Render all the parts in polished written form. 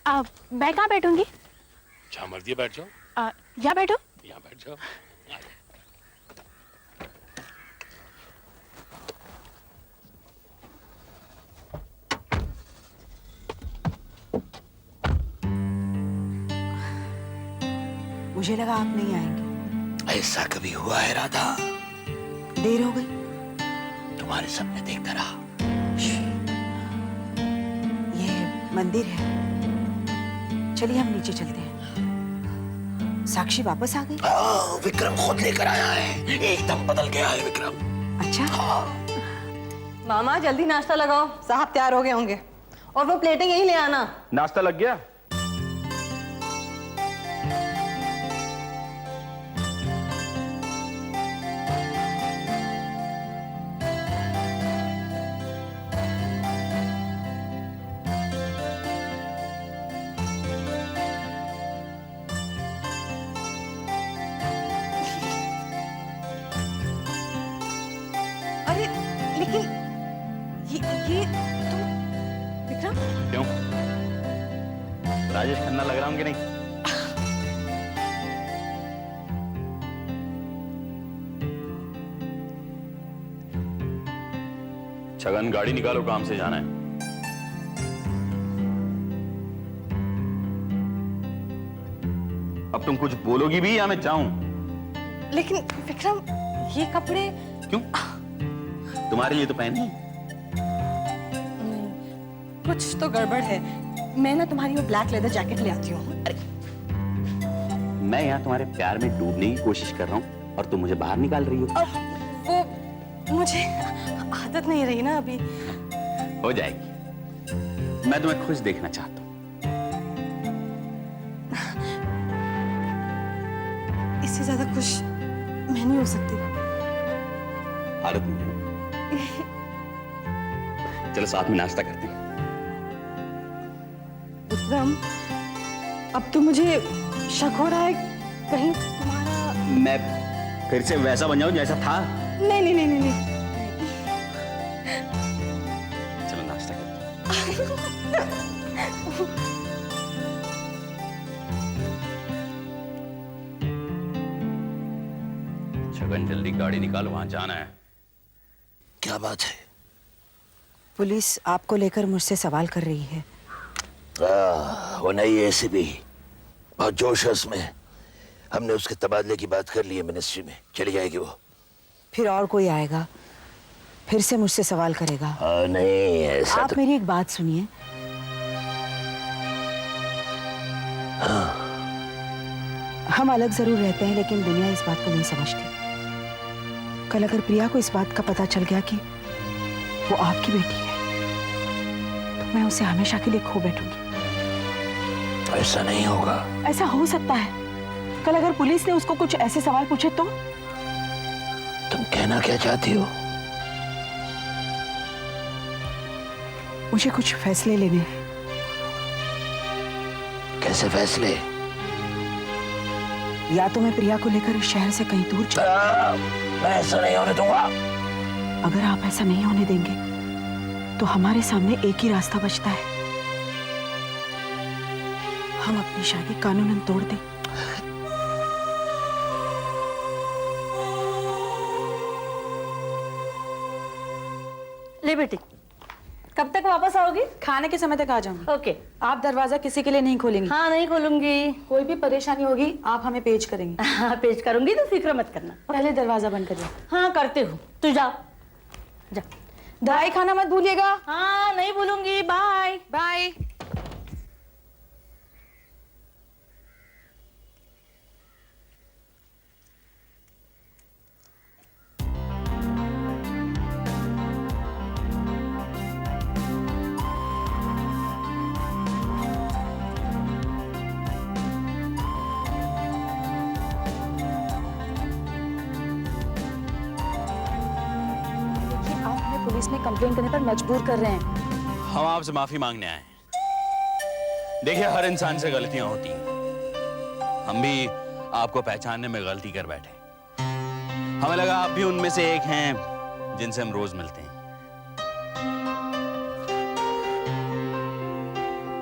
मैं कहाँ बैठूंगी? जहाँ मर्जी बैठ जाओ। यहाँ बैठो। यहाँ बैठ जाओ। मुझे लगा आप नहीं आएंगे। ऐसा कभी हुआ है राधा? देर हो गई। तुम्हारे सपने देखता रहा। ये मंदिर है, चलिए हम नीचे चलते हैं। साक्षी वापस आ गई? विक्रम खुद लेकर आया है, एकदम बदल गया है विक्रम। अच्छा। मामा जल्दी नाश्ता लगाओ, साहब तैयार हो गए होंगे। और वो प्लेटें यहीं ले आना। नाश्ता लग गया? अरे लेकिन ये तुम विक्रम? क्यों? राजेश खन्ना लग रहा हूं कि नहीं? छगन गाड़ी निकालो, काम से जाना है। अब तुम कुछ बोलोगी भी या मैं जाऊं? लेकिन विक्रम ये कपड़े क्यों? तुम्हारे लिए तो पहनी। नहीं, कुछ तो गड़बड़ है। मैं ना तुम्हारी वो ब्लैक लेदर जैकेट ले आती हूँ। मैं यहाँ तुम्हारे प्यार में डूबने की कोशिश कर रहा हूँ और तुम मुझे बाहर निकाल रही हो। वो मुझे आदत नहीं रही ना अभी। हो जाएगी। मैं तुम्हें खुश देखना चाहता हूँ। इससे ज्यादा खुश मैं नहीं हो सकती। आदत नहीं है। चलो साथ में नाश्ता करते हैं। विक्रम, अब तो मुझे शक हो रहा है कहीं तुम्हारा। मैं फिर से वैसा बन जाऊं जैसा था? नहीं नहीं नहीं नहीं, नहीं। चलो नाश्ता करते हैं। छगन जल्दी गाड़ी निकाल, वहां जाना है। क्या बात है? पुलिस आपको लेकर मुझसे सवाल कर रही है। वो नहीं, ऐसे भी बहुत जोश है उसमें। हमने उसके तबादले की बात कर ली है मिनिस्ट्री में, चली जाएगी वो। फिर और कोई आएगा, फिर से मुझसे सवाल करेगा। नहीं ऐसा आप मेरी एक बात सुनिए। हम अलग जरूर रहते हैं, लेकिन दुनिया इस बात को नहीं समझती। कल अगर प्रिया को इस बात का पता चल गया कि वो आपकी बेटी है, तो मैं उसे हमेशा के लिए खो बैठूंगी। ऐसा नहीं होगा। ऐसा हो सकता है। कल अगर पुलिस ने उसको कुछ ऐसे सवाल पूछे तो? तुम कहना क्या चाहती हो? मुझे कुछ फैसले लेने हैं। कैसे फैसले? या तो मैं प्रिया को लेकर इस शहर से कहीं दूर चलूं। मैं ऐसा नहीं होने दूंगा। अगर आप ऐसा नहीं होने देंगे तो हमारे सामने एक ही रास्ता बचता है। हम अपनी शादी कानूनन तोड़ दें। ले बेटी, कब तक वापस आओगी? खाने के समय तक आ जाऊंगी। ओके। आप दरवाजा किसी के लिए नहीं खोलेंगी? हाँ नहीं खोलूंगी। कोई भी परेशानी होगी आप हमें पेश करेंगे। हाँ पेश करूंगी, तो फिक्र मत करना। पहले दरवाजा बंद करिए। हाँ करते हूँ, तू जा जा। दवाई खाना मत भूलिएगा। हाँ नहीं भूलूंगी। Bye bye. पुलिस में कंप्लेन करने पर मजबूर कर रहे हैं। हम आपसे माफी मांगने आए हैं। देखिए, हर इंसान से गलतियां होती हैं। हम भी आपको पहचानने में गलती कर बैठे। हमें लगा आप भी उनमें से एक हैं जिनसे हम रोज मिलते हैं।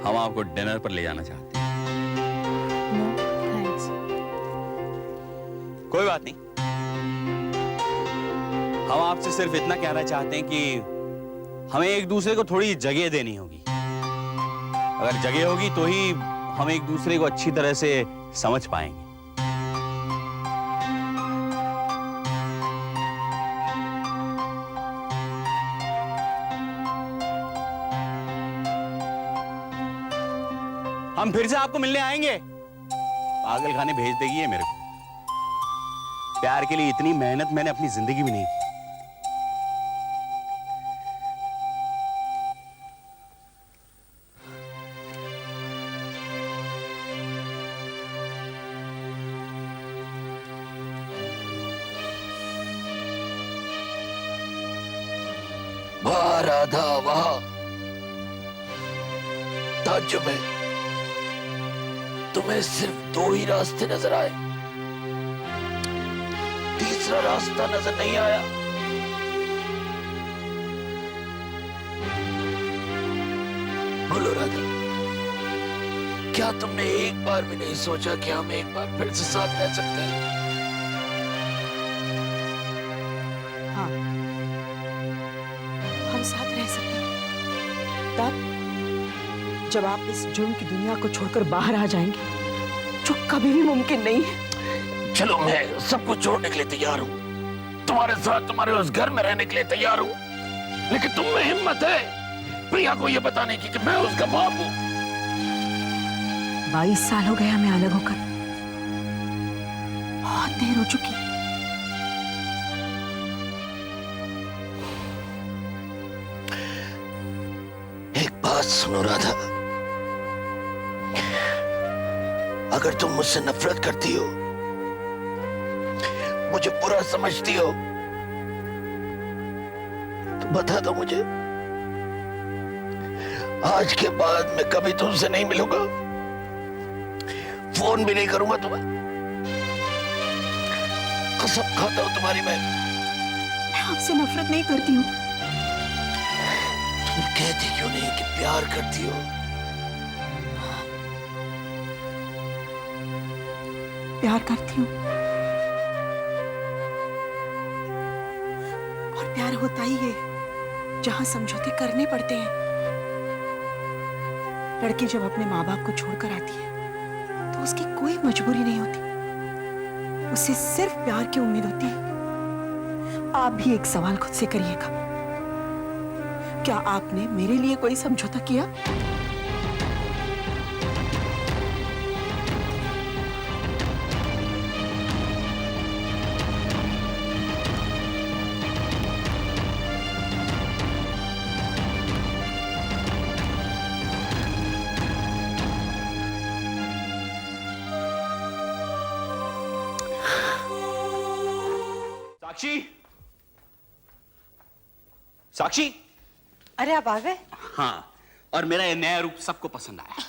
हम आपको डिनर पर ले जाना चाहते हैं। No thanks. कोई बात नहीं, हम आपसे सिर्फ इतना कहना चाहते हैं कि हमें एक दूसरे को थोड़ी जगह देनी होगी। अगर जगह होगी तो ही हम एक दूसरे को अच्छी तरह से समझ पाएंगे। हम फिर से आपको मिलने आएंगे। पागल खाने भेज देगी ये मेरे को। प्यार के लिए इतनी मेहनत मैंने अपनी जिंदगी में नहीं की। वाह राधा वाह, ताज्जुब है, तुम्हें सिर्फ दो ही रास्ते नजर आए, तीसरा रास्ता नजर नहीं आया। बोलो राधा, क्या तुमने एक बार भी नहीं सोचा कि हम एक बार फिर से साथ रह सकते हैं? हाँ, हम साथ रह सकते हैं तब जब आप इस जुर्म की दुनिया को छोड़कर बाहर आ जाएंगे, जो कभी भी मुमकिन नहीं है। चलो, मैं सब कुछ छोड़ने के लिए तैयार हूँ, तुम्हारे साथ तुम्हारे उस घर में रहने के लिए तैयार हूँ, लेकिन तुम में हिम्मत है प्रिया को यह बताने की कि मैं उसका बाप हूँ। 22 साल हो गए हमें अलग होकर, बहुत देर हो चुकी है। एक बात सुनो राधा, अगर तुम मुझसे नफरत करती हो, मुझे बुरा समझती हो, तो बता दो मुझे। आज के बाद मैं कभी तुमसे नहीं मिलूंगा, फोन भी नहीं करूंगा तुम्हें। कसम खाता हूं तुम्हारी। मैं आपसे नफरत नहीं करती हूँ। तुम कहती क्यों नहीं कि प्यार करती हो? प्यार करती हूँ, और प्यार होता ही है जहां समझौते करने पड़ते हैं। लड़की जब अपने माँ बाप को छोड़कर आती है तो उसकी कोई मजबूरी नहीं होती, उसे सिर्फ प्यार की उम्मीद होती है। आप भी एक सवाल खुद से करिएगा, क्या आपने मेरे लिए कोई समझौता किया? साक्षी, साक्षी। अरे आप आ गए? हाँ, और मेरा ये नया रूप सबको पसंद आया।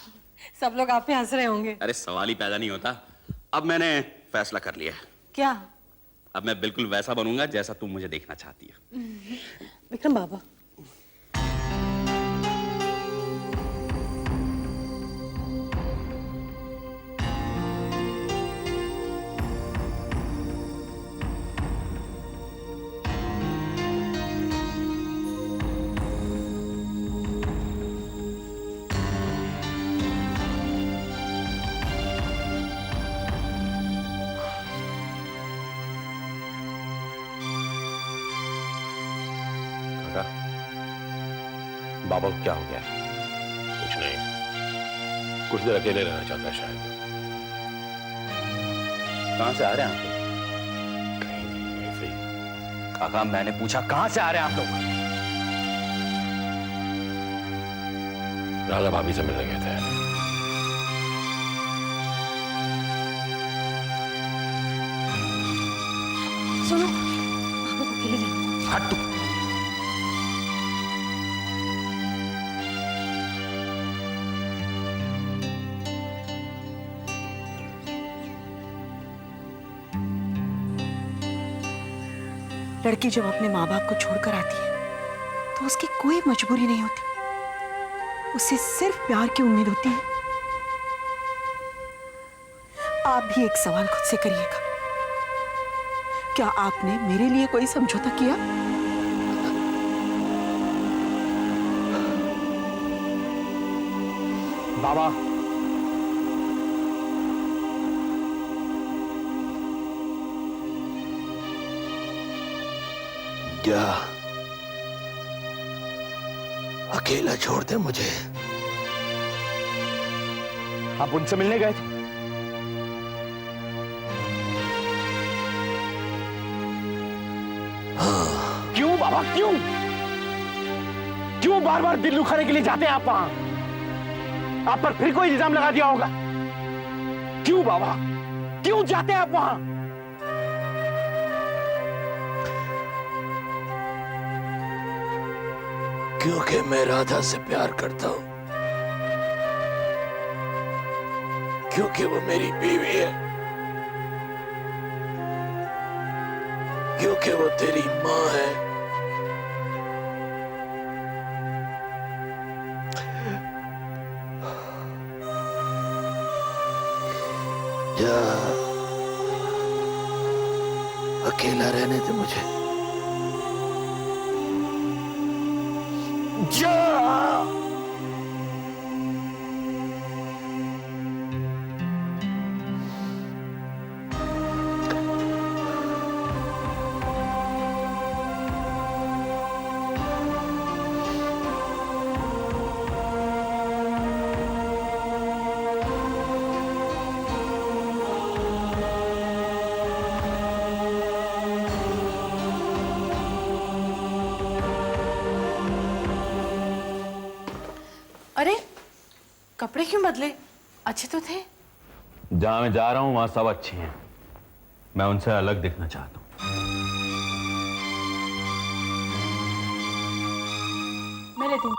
सब लोग आप पे हंस रहे होंगे। अरे सवाल ही पैदा नहीं होता। अब मैंने फैसला कर लिया है। क्या? अब मैं बिल्कुल वैसा बनूंगा जैसा तुम मुझे देखना चाहती है। विक्रम बाबा, बाबा को क्या हो गया? कुछ नहीं, कुछ देर अकेले रहना चाहता है शायद। कहां से आ रहे हैं आप लोग? कहीं नहीं, ऐसे ही। काका, मैंने पूछा कहां से आ रहे हैं आप लोग? राधा भाभी से मिलने गए थे। सुनो, बाबू को अकेले रहने दो। हट तू। लड़की जब अपने माँ बाप को छोड़कर आती है तो उसकी कोई मजबूरी नहीं होती, उसे सिर्फ प्यार की उम्मीद होती है। आप भी एक सवाल खुद से करिएगा, क्या आपने मेरे लिए कोई समझौता किया? बाबा, क्या अकेला छोड़ दे मुझे? आप उनसे मिलने गए थे? क्यों बाबा, क्यों क्यों बार बार दिल दुखाने के लिए जाते हैं आप वहां? आप पर फिर कोई इल्जाम लगा दिया होगा। क्यों बाबा, क्यों जाते हैं आप वहां? क्योंकि मैं राधा से प्यार करता हूं, क्योंकि वो मेरी बीवी है, क्योंकि वो तेरी मां है। जा, अकेला रहने दे मुझे। जा। अरे कपड़े क्यों बदले? अच्छे तो थे। जहां मैं जा रहा हूं वहां सब अच्छे हैं, मैं उनसे अलग दिखना चाहता हूं। मैं लेती हूँ।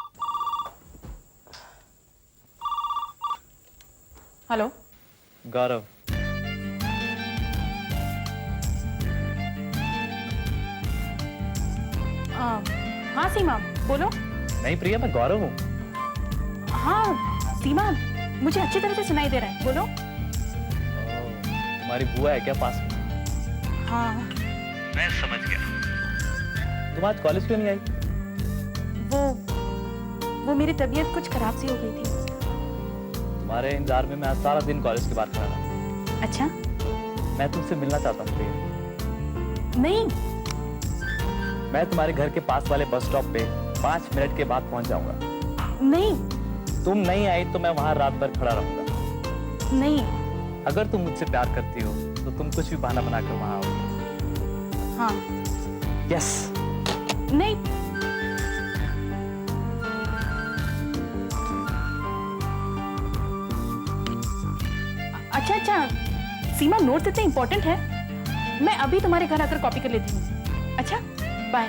हेलो गौरव, हाँ सीमा बोलो। नहीं प्रिया, मैं गौरव हूँ। हाँ सीमा, मुझे अच्छी तरह से सुनाई दे रहा है, बोलो। तुम्हारी बुआ है क्या पास में? हाँ मैं समझ गया। तुम आज कॉलेज क्यों नहीं आई? वो मेरी तबीयत कुछ खराब सी हो गई थी। तुम्हारे इंतजार में मैं आज सारा दिन कॉलेज की बात कर रहा हूँ। अच्छा? मैं तुमसे मिलना चाहता हूँ प्रिया। नहीं। मैं तुम्हारे घर के पास वाले बस स्टॉप पे 5 मिनट के बाद पहुंच जाऊंगा। नहीं। तुम नहीं आई तो मैं वहां रात भर खड़ा रहूंगा। नहीं। अगर तुम मुझसे प्यार करती हो तो तुम कुछ भी बहाना बनाकर वहां आओ। हाँ। यस। नहीं। अच्छा सीमा, नोट्स इतने इंपॉर्टेंट है, मैं अभी तुम्हारे घर आकर कॉपी कर लेती हूँ। अच्छा बाय।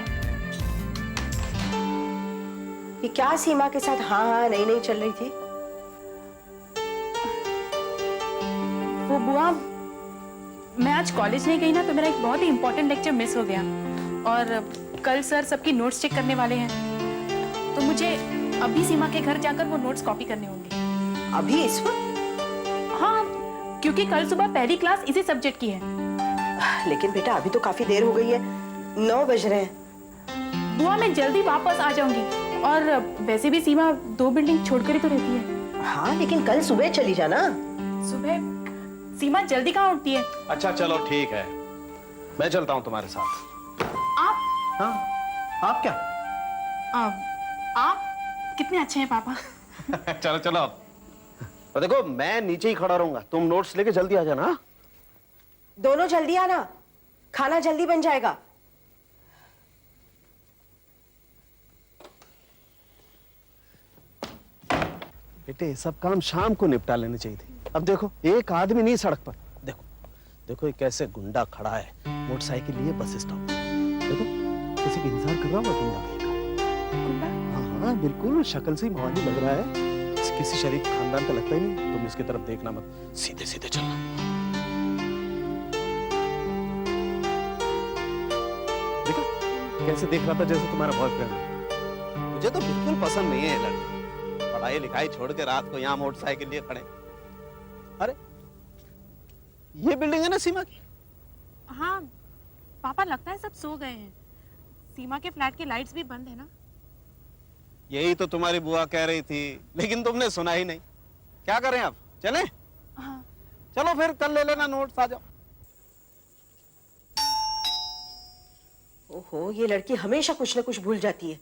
ये क्या सीमा के साथ हाँ हाँ नहीं नहीं चल रही थी? वो बुआ, मैं आज कॉलेज नहीं गई ना तो मेरा एक बहुत ही इंपॉर्टेंट लेक्चर मिस हो गया, और कल सर सबकी नोट्स चेक करने वाले हैं, तो मुझे अभी सीमा के घर जाकर वो नोट्स कॉपी करने होंगे। अभी इस वक्त? हाँ, क्योंकि कल सुबह पहली क्लास इसी सब्जेक्ट की है। लेकिन बेटा अभी तो काफी देर हो गई है, 9 बज रहे हैं। बुआ मैं जल्दी वापस आ जाऊंगी, और वैसे भी सीमा 2 बिल्डिंग छोड़कर ही तो रहती है। हाँ लेकिन कल सुबह चली जाना। सुबह सीमा जल्दी कहाँ उठती है? अच्छा चलो ठीक है, मैं चलता हूँ तुम्हारे साथ। आप? हाँ, आप क्या? आप कितने अच्छे हैं पापा। चलो चलो। और देखो मैं नीचे ही खड़ा रहूंगा, तुम नोट्स लेके जल्दी आ जाना। दोनों जल्दी आना, खाना जल्दी बन जाएगा। बेटे सब काम शाम को निपटा लेने चाहिए थे। अब देखो एक आदमी नहीं सड़क पर, देखो देखो ये कैसे गुंडा खड़ा है मोटरसाइकिल लिए बस स्टॉप। देखो किसी का इंतजार कर रहा होगा गुंडा। हाँ हाँ बिल्कुल, शक्ल से ही मावाली लग रहा है, किसी शरीफ खानदान का लगता ही नहीं। तुम इसकी तरफ देखना मत, सीधे सीधे चलना। देखा कैसे देख रहा था जैसे तुम्हारा बॉयफ्रेंड। मुझे तो बिल्कुल पसंद नहीं है ये लड़की, पढ़ाई लिखाई छोड़ के रात को यहाँ मोटरसाइकिल लिए खड़े। अरे ये बिल्डिंग है ना सीमा की? हाँ पापा, लगता है सब सो गए हैं। सीमा के फ्लैट की लाइट्स भी बंद है ना। यही तो तुम्हारी बुआ कह रही थी, लेकिन तुमने सुना ही नहीं। क्या करें अब, चलें? हाँ चलो फिर कल ले लेना नोट्स, आ जाओ। ओहो, ये लड़की हमेशा कुछ न कुछ भूल जाती है।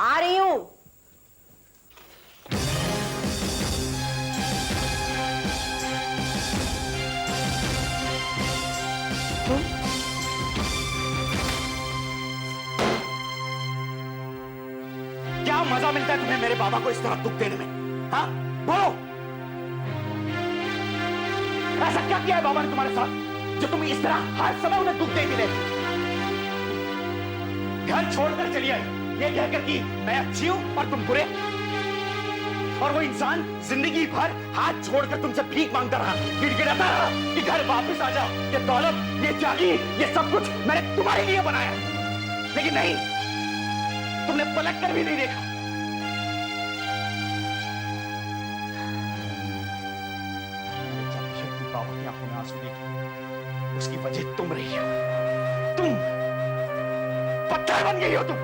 आ रही हूं। क्या मजा मिलता है तुम्हें मेरे बाबा को इस तरह दुख देने में? हाँ बोलो, ऐसा क्या किया है बाबा ने तुम्हारे साथ जो तुम इस तरह हर समय उन्हें दुख देती रहती? घर छोड़कर चली आई ये कहकर कि मैं अच्छी हूं और तुम बुरे, और वो इंसान जिंदगी भर हाथ छोड़कर तुमसे भीख मांगता रहा, गिड़गिड़ाता रहा कि घर वापस आ जाओ, ये दौलत, ये जागी, ये सब कुछ मैंने तुम्हारे लिए बनाया। लेकिन नहीं, तुमने पलट कर भी नहीं देखा। बाबा की आंखों में आंसू देखे, उसकी वजह तुम रही हो। तुम पत्थर बन गई हो तुम,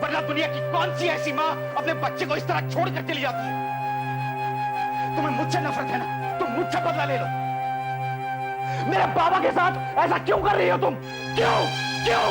वरना दुनिया की कौन सी ऐसी मां अपने बच्चे को इस तरह छोड़कर चली जाती है? तुम्हें मुझसे नफरत है ना, तुम मुझसे बदला ले लो। मेरे बाबा के साथ ऐसा क्यों कर रही हो तुम? क्यों क्यों?